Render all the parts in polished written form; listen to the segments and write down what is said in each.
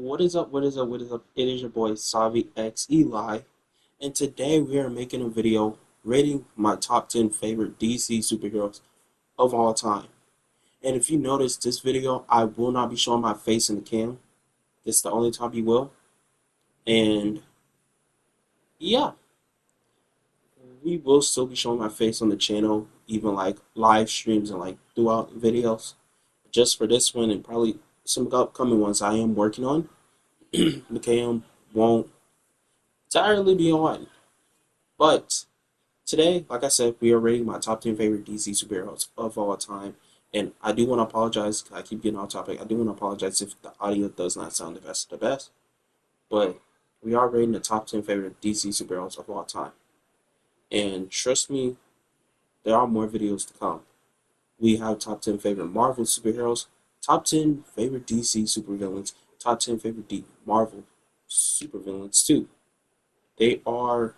What is up? What is up? What is up? It is your boy Savi X Eli, and today we are making a video rating my top 10 favorite DC superheroes of all time. And if you notice this video, I will not be showing my face in the cam. This is the only time you will. And yeah, we will still be showing my face on the channel, even like live streams and like throughout videos. Just for this one and probably some upcoming ones I am working on. The cam won't entirely be on. But today, like I said, we are rating my top 10 favorite DC superheroes of all time. And I do want to apologize. I keep getting off topic. I do want to apologize if the audio does not sound the best of the best. But we are rating the top 10 favorite DC superheroes of all time. And trust me, there are more videos to come. We have top 10 favorite Marvel superheroes, top 10 favorite DC supervillains, top 10 favorite Marvel supervillains too. They are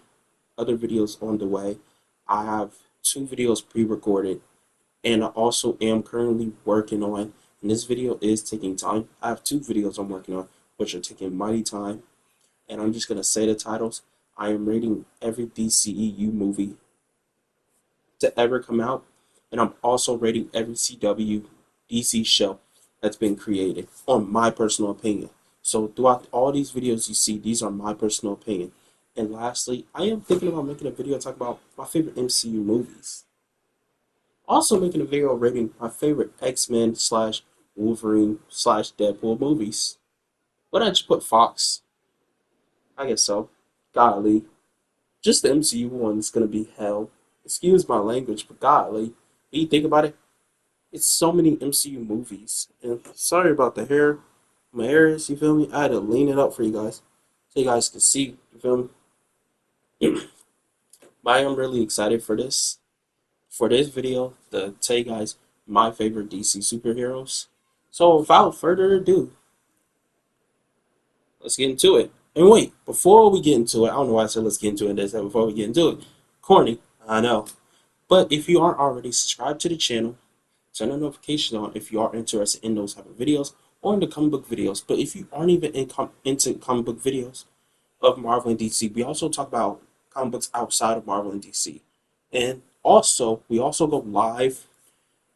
other videos on the way. I have two videos pre-recorded, and I also am currently working on, and this video is taking time. I have two videos I'm working on, which are taking mighty time, and I'm just gonna say the titles. I am rating every DCEU movie to ever come out, and I'm also rating every CW DC show that's been created on my personal opinion. So throughout all these videos you see, these are my personal opinion. And lastly, I am thinking about making a video talking about my favorite MCU movies. Also making a video rating my favorite X-Men slash Wolverine slash Deadpool movies. What I just put Fox? I guess so. Golly. Just the MCU one's gonna be hell. Excuse my language, but golly. When you think about it, it's so many MCU movies. And sorry about the hair. My hair is, you feel me? I had to lean it up for you guys. So you guys can see, you feel me? But I am really excited for this video to tell you guys my favorite DC superheroes. So without further ado, let's get into it. And wait, before we get into it, I don't know why I said let's get into it. This before we get into it, corny, I know. But if you aren't already subscribed to the channel, turn the notifications on if you are interested in those type of videos or in the comic book videos. But if you aren't even into comic book videos of Marvel and DC, we also talk about comic books outside of Marvel and DC. And also, we also go live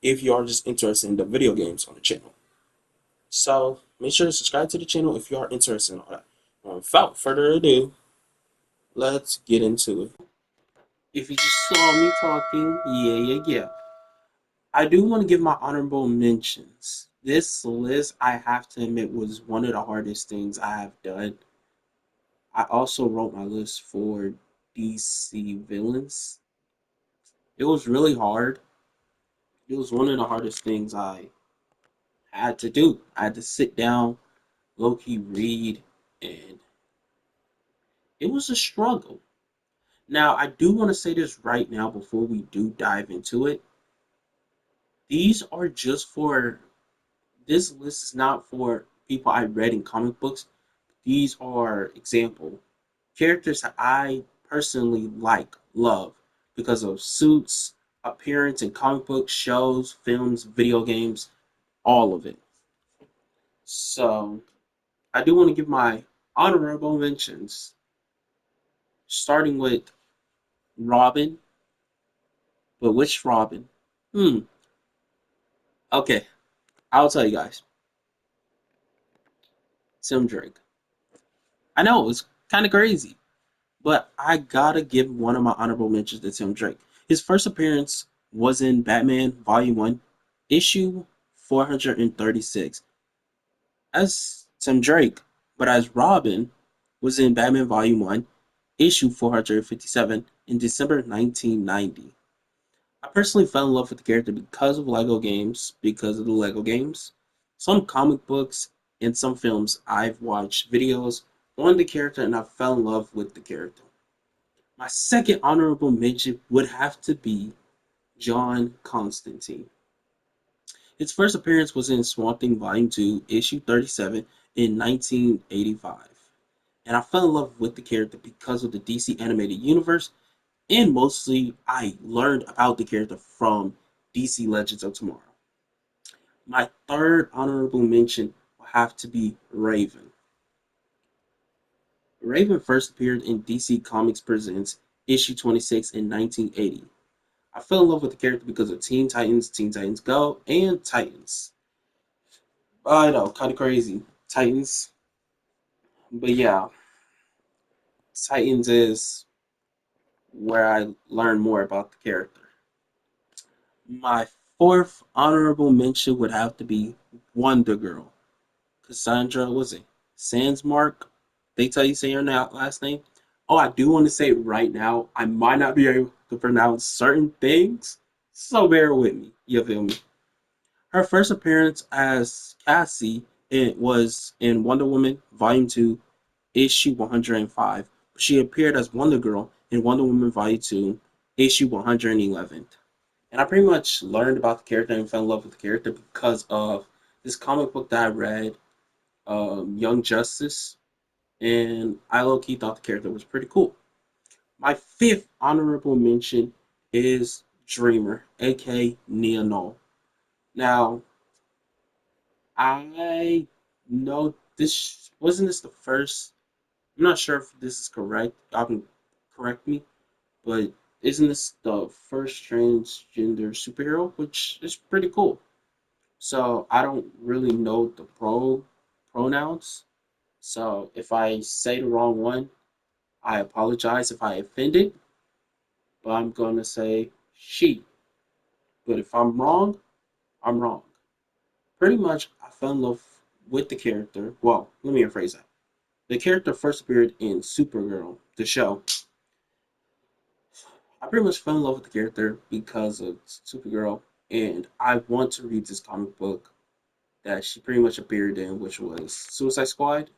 if you are just interested in the video games on the channel. So make sure to subscribe to the channel if you are interested in all that. Without further ado, let's get into it. If you just saw me talking, yeah. I do want to give my honorable mentions. This list, I have to admit, was one of the hardest things I have done. I also wrote my list for DC villains. It was really hard. It was one of the hardest things I had to do. I had to sit down, low key read, and it was a struggle. Now, I do want to say this right now before we do dive into it. These are just for, this list is not for people I read in comic books. These are example characters that I personally love because of suits, appearance in comic books, shows, films, video games, all of it. So I do want to give my honorable mentions, starting with Robin. But which Robin? Hmm. Okay, I'll tell you guys. Tim Drake. I know it's kind of crazy, but I gotta give one of my honorable mentions to Tim Drake. His first appearance was in Batman Volume 1, issue 436, as Tim Drake, but as Robin was in Batman Volume 1, issue 457 in December 1990. I personally fell in love with the character because of Lego games, because of the Lego games, some comic books, and some films. I've watched videos on the character and I fell in love with the character. My second honorable mention would have to be John Constantine. His first appearance was in Swamp Thing Volume 2, issue 37 in 1985. And I fell in love with the character because of the DC animated universe, and mostly I learned about the character from DC Legends of Tomorrow. My third honorable mention will have to be Raven. Raven first appeared in DC Comics Presents issue 26 in 1980. I fell in love with the character because of Teen Titans Go, and Titans. I know, kind of crazy. Titans. But yeah, Titans is where I learned more about the character. My fourth honorable mention would have to be Wonder Girl. Cassandra, was it Sandsmark? They tell you say her last name. Oh, I do want to say right now, I might not be able to pronounce certain things, so bear with me. You feel me? Her first appearance as Cassie it was in Wonder Woman Volume 2, issue 105. She appeared as Wonder Girl in Wonder Woman Volume 2, issue 111. And I pretty much learned about the character and fell in love with the character because of this comic book that I read, Young Justice, and I low key thought the character was pretty cool. My fifth honorable mention is Dreamer, aka Nia Null. Now, I know this wasn't this the first. I'm not sure if this is correct. I can correct me, but isn't this the first transgender superhero? Which is pretty cool. So I don't really know the pronouns. So if I say the wrong one, I apologize if I offended, but I'm gonna say she. But if I'm wrong, I'm wrong. Pretty much, I fell in love with the character. Well, let me rephrase that. The character first appeared in Supergirl, the show. I pretty much fell in love with the character because of Supergirl, and I want to read this comic book that she pretty much appeared in, which was Suicide Squad.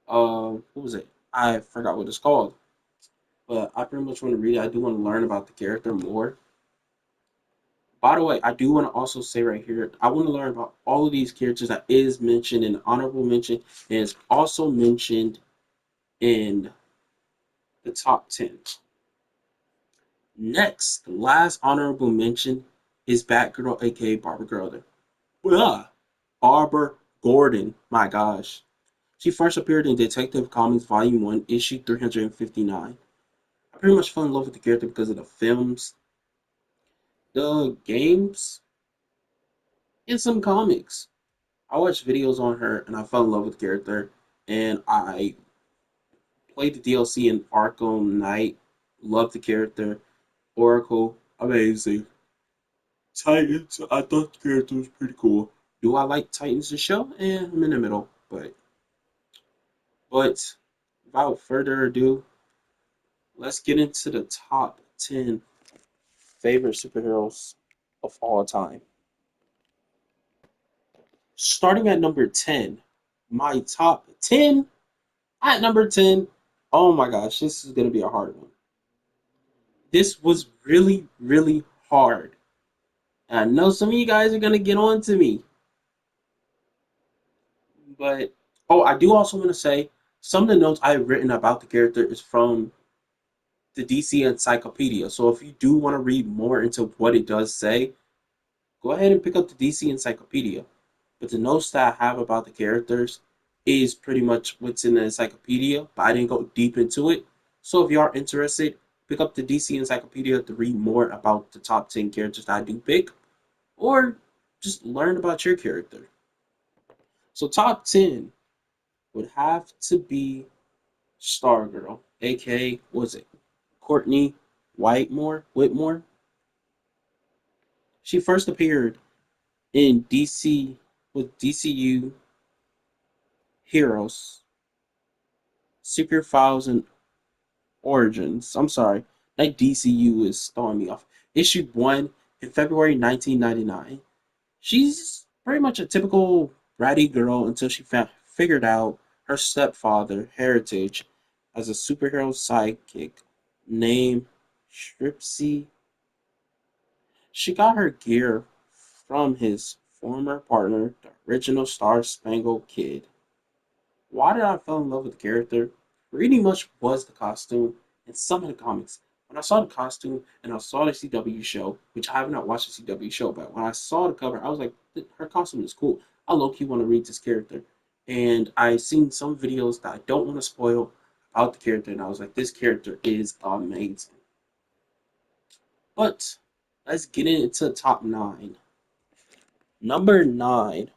What was it? I forgot what it's called, but I pretty much want to read it. I do want to learn about the character more. By the way, I do want to also say right here, I want to learn about all of these characters that is mentioned in honorable mention and is also mentioned in the top 10. Next, the last honorable mention is Batgirl, aka Barbara Gordon. Blah. Barbara Gordon, my gosh. She first appeared in Detective Comics Volume 1, issue 359. I pretty much fell in love with the character because of the films, the games, and some comics. I watched videos on her and I fell in love with the character. And I played the DLC in Arkham Knight. Loved the character. Oracle, amazing. Titans, I thought the character was pretty cool. Do I like Titans the show? I'm in the middle. But without further ado, let's get into the top 10 favorite superheroes of all time. Starting at number 10, my top 10. At number 10, oh my gosh, this is going to be a hard one. This was really, really hard. And I know some of you guys are going to get on to me. But, oh, I do also want to say some of the notes I've written about the character is from the DC Encyclopedia. So if you do want to read more into what it does say, go ahead and pick up the DC Encyclopedia. But the notes that I have about the characters is pretty much what's in the encyclopedia, but I didn't go deep into it. So if you are interested, pick up the DC Encyclopedia to read more about the top 10 characters that I do pick, or just learn about your character. So top 10 would have to be Stargirl, aka, was it Courtney Whitmore? She first appeared in DC with DCU Heroes, Secret Files, and Origins. I'm sorry, that DCU is throwing me off. Issued 1 in February 1999. She's pretty much a typical bratty girl until she figured out her stepfather, Heritage, as a superhero sidekick named Stripsy. She got her gear from his former partner, the original Star Spangled Kid. Why did I fall in love with the character? Pretty much was the costume and some of the comics. When I saw the costume and I saw the CW show, which I have not watched the CW show, but when I saw the cover, I was like, her costume is cool. I low key want to read this character. and I seen some videos that I don't want to spoil about the character, and I was like, this character is amazing. But let's get into the top 9. Number 9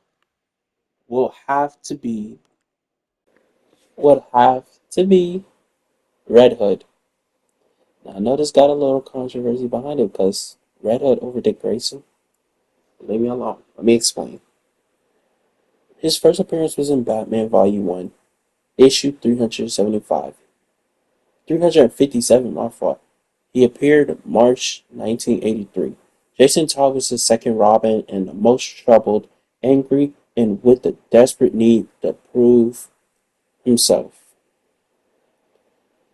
will have to be would have to be Red Hood. Now, I know this got a little controversy behind it because Red Hood over Dick Grayson. Leave me alone. Let me explain. His first appearance was in Batman Volume 1, issue 375. 357, my fault. He appeared March 1983. Jason Todd was the second Robin and the most troubled, angry, and with the desperate need to prove himself.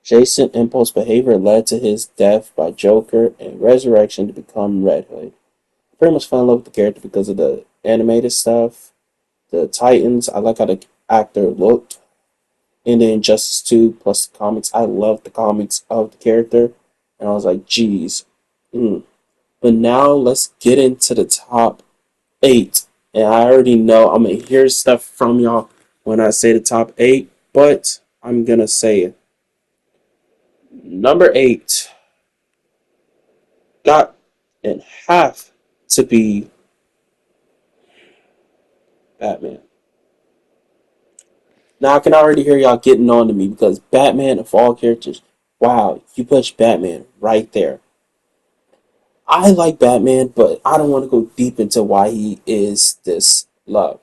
Jason's impulse behavior led to his death by Joker and resurrection to become Red Hood. I pretty much fell in love with the character because of the animated stuff, the Titans. I like how the actor looked. And then Injustice 2 plus the comics. I love the comics of the character. And I was like, geez. But now let's get into the top 8. And I already know I'm going to hear stuff from y'all when I say the top 8. But I'm going to say it. Number 8 got and have to be Batman. Now I can already hear y'all getting on to me because Batman of all characters, wow, you pushed Batman right there. I like Batman, but I don't want to go deep into why he is this low.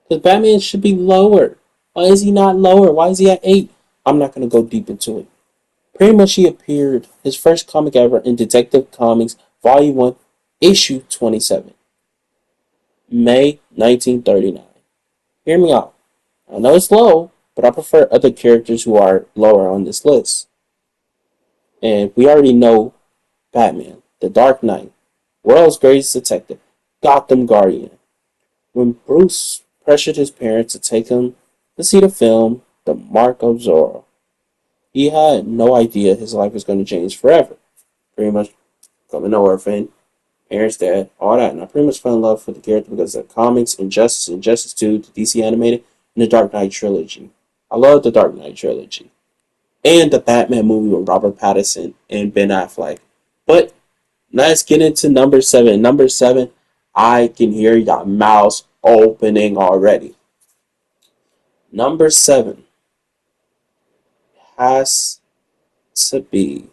Because Batman should be lower. Why is he not lower? Why is he at 8? I'm not going to go deep into it. Pretty much he appeared his first comic ever in Detective Comics Volume 1, Issue 27, May 1939. Hear me out. I know it's low, but I prefer other characters who are lower on this list. And we already know Batman, The Dark Knight, World's Greatest Detective, Gotham Guardian. When Bruce pressured his parents to take him to see the film The Mark of Zorro, he had no idea his life was going to change forever. Pretty much becoming an orphan, parents dead, all that. And I pretty much fell in love with the character because of the comics, Injustice, Injustice 2, the DC animated, and the Dark Knight trilogy. I love the Dark Knight trilogy. And the Batman movie with Robert Pattinson and Ben Affleck. But let's get into number 7. Number 7, I can hear your mouths opening already. Number 7 has to be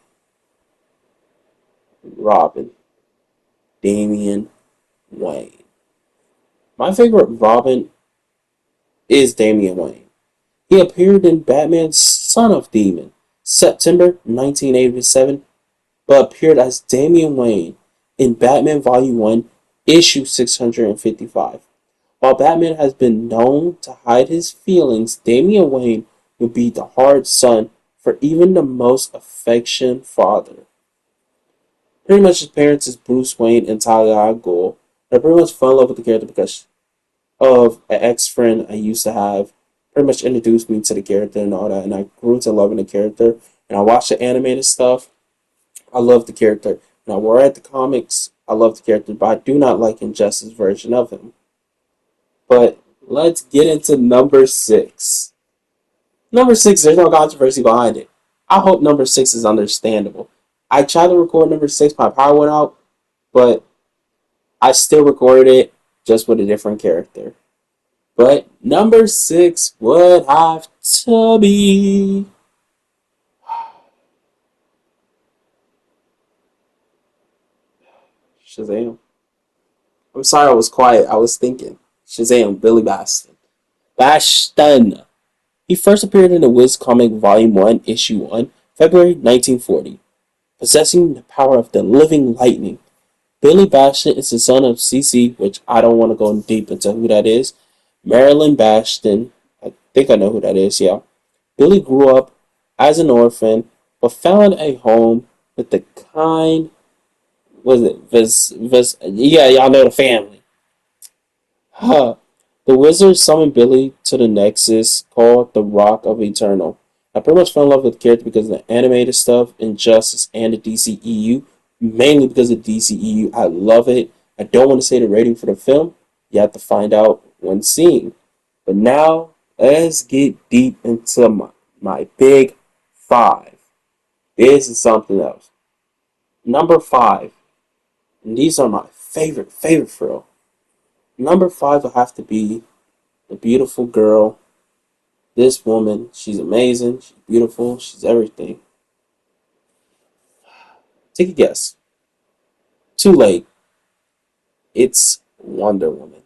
Robin, Damian Wayne. My favorite Robin is Damian Wayne. He appeared in Batman's Son of Demon, September 1987, but appeared as Damian Wayne in Batman Volume 1, Issue 655. While Batman has been known to hide his feelings, Damian Wayne would be the hard son for even the most affectionate father. Pretty much his parents is Bruce Wayne and Talia al Ghul. I pretty much fell in love with the character because of an ex-friend I used to have pretty much introduced me to the character and all that, and I grew to loving the character. And I watched the animated stuff. I love the character. Now, where I read the comics, I love the character, but I do not like Injustice version of him. But let's get into number 6. Number 6, there's no controversy behind it. I hope number 6 is understandable. I tried to record number 6, my power went out, but I still recorded it just with a different character. But number 6 would have to be Shazam. I'm sorry I was quiet. I was thinking. Shazam, Billy Batson. Baston. He first appeared in the Wiz comic Volume 1, Issue 1, February 1940. Possessing the power of the living lightning, Billy Baston is the son of CC, which I don't want to go deep into who that is. Marilyn Baston. I think I know who that is, yeah. Billy grew up as an orphan, but found a home with the kind. Was it yeah, y'all know the family. Huh. The wizard summoned Billy to the Nexus called the Rock of Eternal. I pretty much fell in love with the character because of the animated stuff, Injustice, and the DCEU. Mainly because of DCEU. I love it. I don't want to say the rating for the film. You have to find out when seeing. But now let's get deep into my big five. This is something else. Number five, and these are my favorite frill. Number five will have to be the beautiful girl. This woman, she's amazing, she's beautiful, she's everything. Take a guess. Too late. It's Wonder Woman,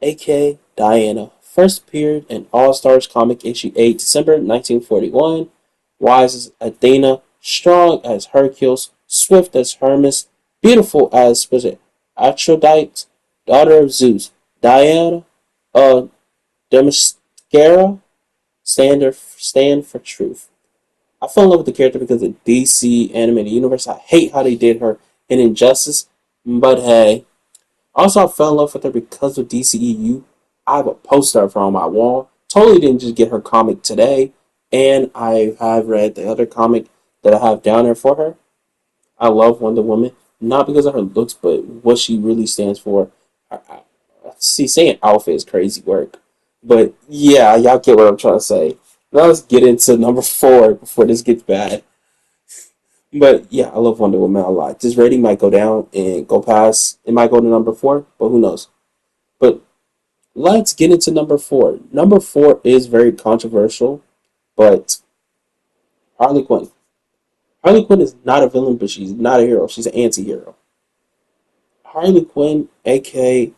aka Diana. First appeared in All Stars comic issue 8, December 1941. Wise as Athena, strong as Hercules, swift as Hermes, beautiful as was it Aphrodite, daughter of Zeus. Diana, Demascara, stand for truth. I fell in love with the character because of DC animated universe. I hate how they did her in Injustice, but hey. Also, I fell in love with her because of DCEU. I have a poster of her on my wall. Totally didn't just get her comic today, and I have read the other comic that I have down there for her. I love Wonder Woman, not because of her looks, but what she really stands for. See, saying alpha is crazy work. But yeah, y'all get what I'm trying to say. Now let's get into number four before this gets bad. But yeah, I love Wonder Woman a lot. This rating might go down and go past. It might go to number four, but who knows? But let's get into number four. Number four is very controversial, but Harley Quinn. Harley Quinn is not a villain, but she's not a hero. She's an anti-hero. Harley Quinn, aka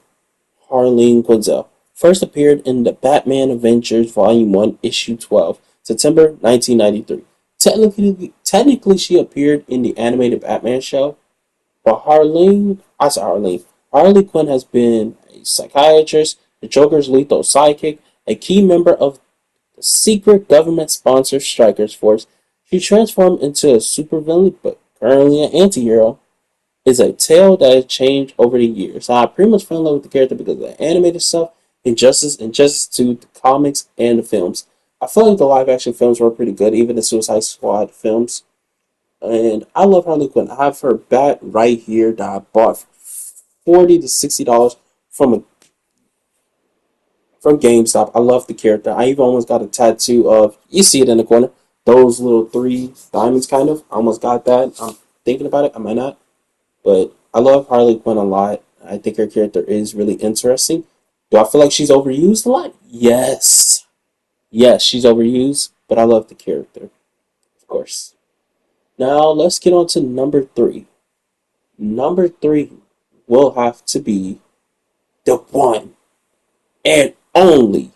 Harleen Quinzel, first appeared in the Batman Adventures Volume 1, Issue 12, September 1993. Technically, she appeared in the animated Batman show, but Harley Quinn has been a psychiatrist, the Joker's lethal sidekick, a key member of the secret government-sponsored Strikers Force. She transformed into a supervillain, but currently an anti-hero. Is a tale that has changed over the years. I pretty much fell in love with the character because of the animated stuff, Injustice 2, the comics, and the films. I feel like the live action films were pretty good, even the Suicide Squad films. And I love Harley Quinn. I have her bat right here that I bought for $40 to $60 from a from GameStop. I love the character. I even almost got a tattoo of, you see it in the corner, those little three diamonds kind of. I almost got that. I'm thinking about it. I might not. But I love Harley Quinn a lot. I think her character is really interesting. Do I feel like she's overused a lot? Yes. Yes, she's overused, but I love the character, of course. Now let's get on to number three. Number three will have to be the one and only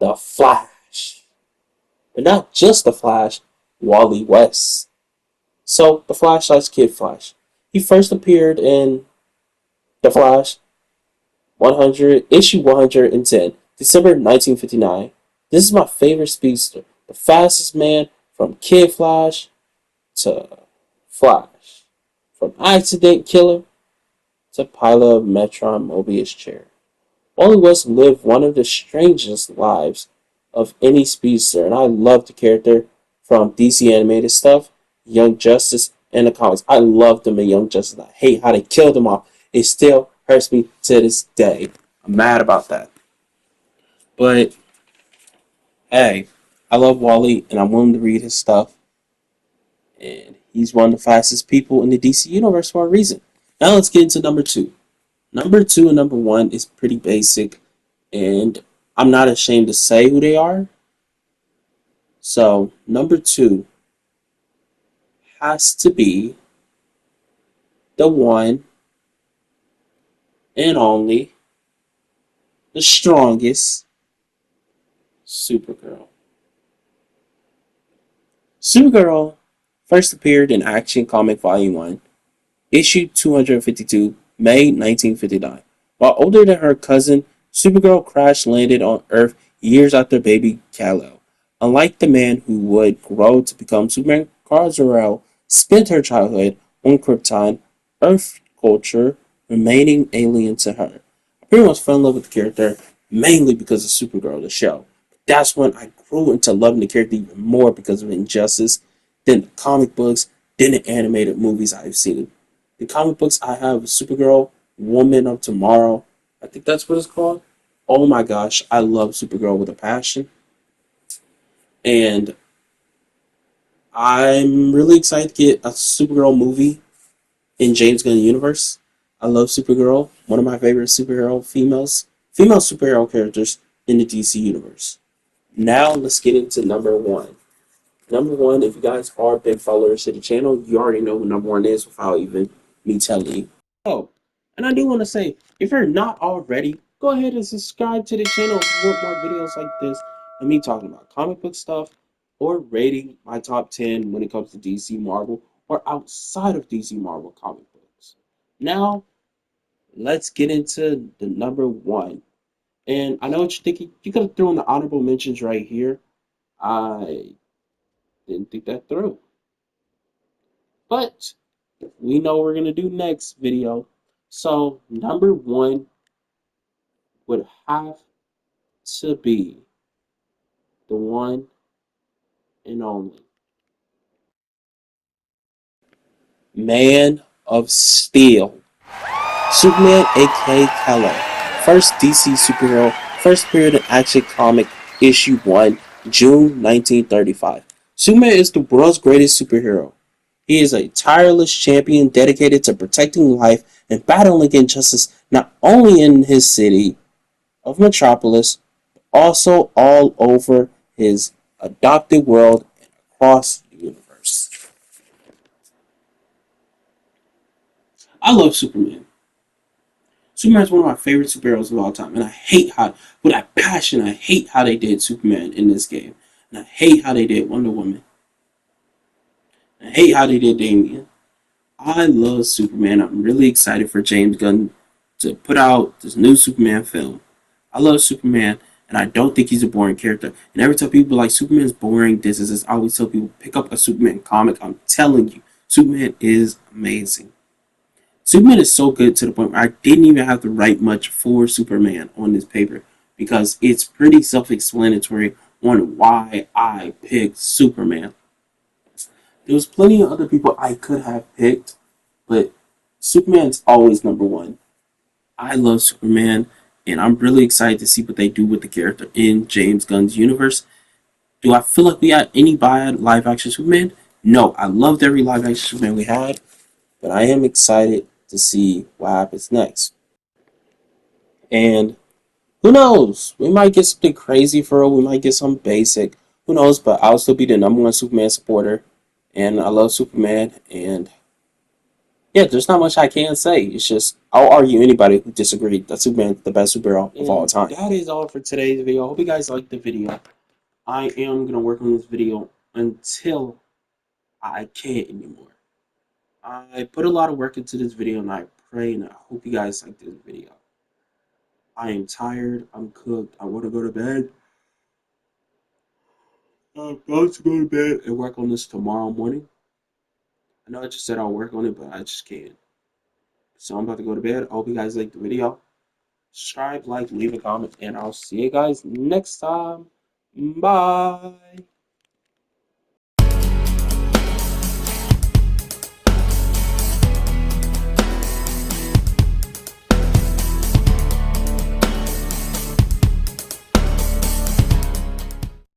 the Flash. But not just the Flash, Wally West. So, the Flash likes Kid Flash. He first appeared in The Flash 100, issue 110, December 1959. This is my favorite speedster. The fastest man from Kid Flash to Flash. From accident killer to pilot of Metron Mobius chair. Wally West lived one of the strangest lives of any speedster, and I love the character from DC animated stuff, Young Justice, and the comics. I love them in Young Justice. I hate how they killed him off. It still hurts me to this day. I'm mad about that. But hey, I love Wally, and I'm willing to read his stuff. And he's one of the fastest people in the DC universe for a reason. Now let's get into number two. Number two and number one is pretty basic, and I'm not ashamed to say who they are. So, number two has to be the one and only, the strongest Supergirl. Supergirl first appeared in Action Comic Volume 1, issue 252, May 1959. While older than her cousin, Supergirl crash landed on Earth years after baby Kal-El. Unlike the man who would grow to become Superman, Kal-El spent her childhood on Krypton, Earth culture, remaining alien to her. I pretty much fell in love with the character mainly because of Supergirl, the show. That's when I grew into loving the character even more because of Injustice, then the comic books, then the animated movies I've seen. The comic books I have Supergirl, Woman of Tomorrow. I think that's what it's called. Oh my gosh, I love Supergirl with a passion, and I'm really excited to get a Supergirl movie in James Gunn universe. I love Supergirl, one of my favorite female superhero characters in the DC universe. Now let's get into number one. Number one, if you guys are big followers to the channel, you already know who number one is without even me telling you. Oh, and I do want to say, if you're not already, go ahead and subscribe to the channel if you want more videos like this and me talking about comic book stuff or rating my top 10 when it comes to DC Marvel or outside of DC Marvel comic books. Now, let's get into the number one. And I know what you're thinking. You could have thrown the honorable mentions right here. I didn't think that through. But we know what we're gonna do next video. So number one would have to be the one and only Man of Steel. Superman, aka Kal-El. First DC superhero, first period in Action Comic, issue 1, June 1935. Superman is the world's greatest superhero. He is a tireless champion dedicated to protecting life and battling injustice not only in his city of Metropolis, but also all over his adopted world and across the universe. I love Superman. Superman is one of my favorite superheroes of all time, and I hate how, with that passion, I hate how they did Superman in this game, and I hate how they did Wonder Woman. I hate how they did Damian. I love Superman. I'm really excited for James Gunn to put out this new Superman film. I love Superman, and I don't think he's a boring character. And every time people like Superman's boring, this is I always tell people pick up a Superman comic. I'm telling you, Superman is amazing. Superman is so good to the point where I didn't even have to write much for Superman on this paper because it's pretty self-explanatory on why I picked Superman. There was plenty of other people I could have picked, but Superman's always number one. I love Superman, and I'm really excited to see what they do with the character in James Gunn's universe. Do I feel like we had any bad live action Superman? No, I loved every live action Superman we had, but I am excited to see what happens next. And who knows? We might get something crazy for real. We might get something basic. Who knows? But I'll still be the number one Superman supporter. And I love Superman. And yeah, there's not much I can say. It's just I'll argue anybody who disagreed that Superman's the best superhero of all time. That is all for today's video. I hope you guys liked the video. I am gonna work on this video until I can't anymore. I put a lot of work into this video and I pray and I hope you guys like this video. I am tired, I'm cooked, I wanna go to bed. I'm about to go to bed and work on this tomorrow morning. I know I just said I'll work on it, but I just can't. So I'm about to go to bed. I hope you guys liked the video. Subscribe, like, leave a comment, and I'll see you guys next time. Bye.